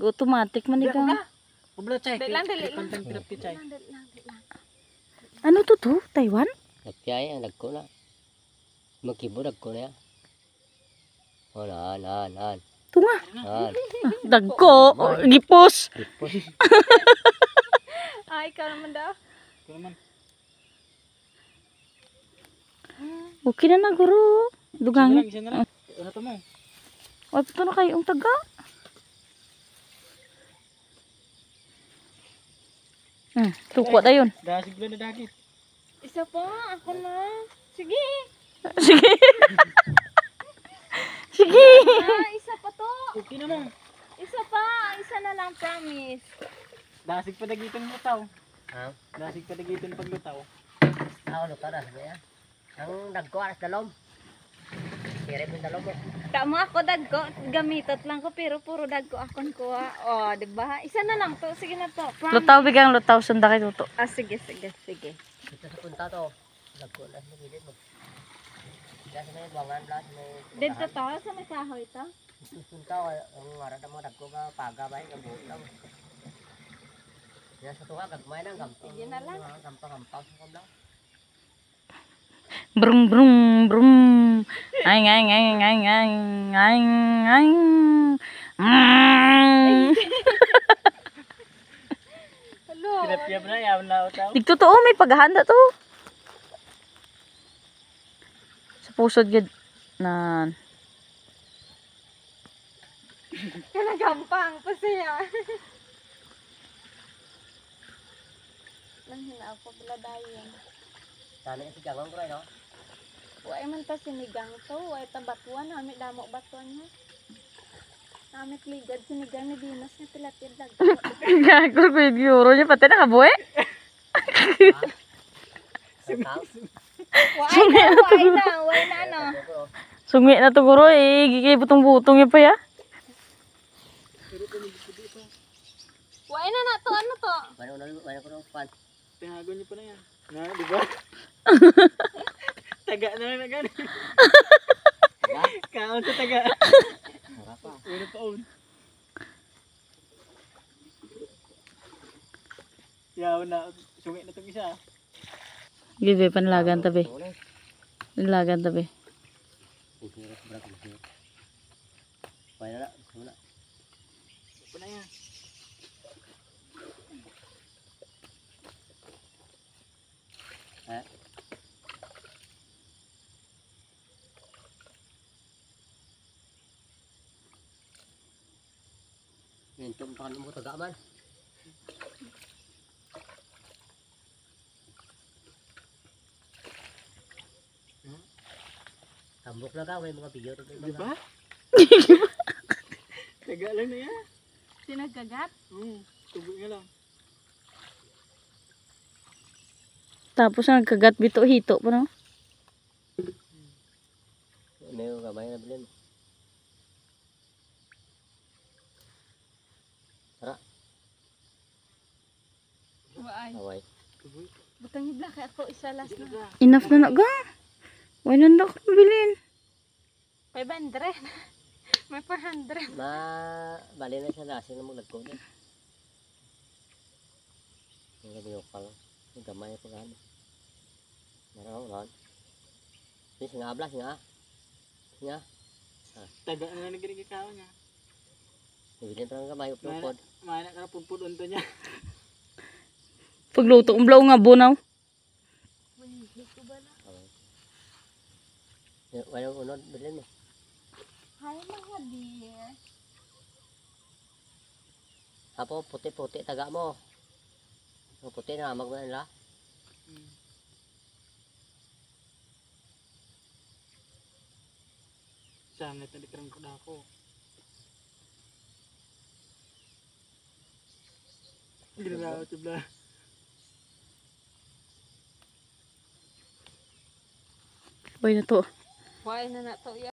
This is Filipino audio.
Automatic man ikaw. Kubla chay. Dali lang. Pantang tirap ki chay. Ano to? Taiwan? Nagpiyay ang nagko na. Magkibo nagko na. Oh, nan. Tunga. Nan. Dagko. Gipos. Ipos. Ay, ikaw naman daw. Ito naman. Okay na na, guro. Dugangin. Isa na lang. Ano to mo? Wala pa na kayong taga. Tuko na yun. Dasig na dagit. Isa pa, ako na. Sige. Sige. Sige. Isa pa to. Okay na mo. Isa pa. Isa na lang, promise. Dasig pa dagitan mo tao. Ha? Dasig pa dagitan paglutaw. Ano ka na sabi ya? Ang nagko aras dalom. Kire mo dalom mo. Tama ako dagko. Gamitot lang ko, pero puro dagko akon kuha. Oh, diba? Isa na lang to. Sige na to. Promise. Lutaw bigang lutaw. Sunda kay tuto. Ah, sige. Ito sa punta to. Nagko na mo gilid mo. Dahil may buwangan blas may. Dito to, sa may kahoy to. Punta ang arada mo nagko ka paga bay ka buot lang. Ya sa tuwa gagmay nang gampang. Sige na lang. Gampang sa kablang. Brum brum brum. Ay. Hello. Pinapiyab na yaman na tao. Digto to, may paghahanda to. Sa pusod gid na Kanagampang pa siya. Nang hinaw pa pala dayon. Sana si jangan ko no. Huwag man ta sinigang to. Huwag ta batuan. Amit damo batuan ha. Amit ligad sinigang ni Dimas na tilapid lag. gago ko yung euro niya pati nakabuhi. Huwag na ano. Sungi na to guro eh. Gigay butong-butong yun pa ya. Huwag na to. Ano to? Wala ko ng pan. Tinago niyo pa na yan. Na, di ba? Taga na lang na gano'n. Kaon sa taga. Uno pa on. Yaw na, sungit na itong isa. Gibe panlagan tabi. Panlagan tabi. Wala na. Pa na yan. Ito ang paano mo taga man. Tambok na ka, may mga video. Di ba? Taga lang na yan. Sinagagat? Tubo nga lang. Tapos nagkagat bito hito pa no. May kamay na bilhin. Tara, Huwag. away. Butang ibla kaya ako isa last na. Enough na naga. Wala na ako bilhin. 500. May 400. Bali na siya lasing na maglagko niya. Ang gabi yung pala. Ang gamay pa gano'n. Meron ron. Singa abla, singa. Taga na lang nagiging kao niya. Nabilin pa ng gamay, upod. Mana ka na pumpud unto niya. Pagluto ang blaw nga bunaw. Walang unod, bilhin mo. Hi mga dear. Apo, puti-puti, taga mo. Ang puti na amag mo na nila. Sana talikarang ko na ako. Ginagawa ito bla. Boy na to. Huwag na to.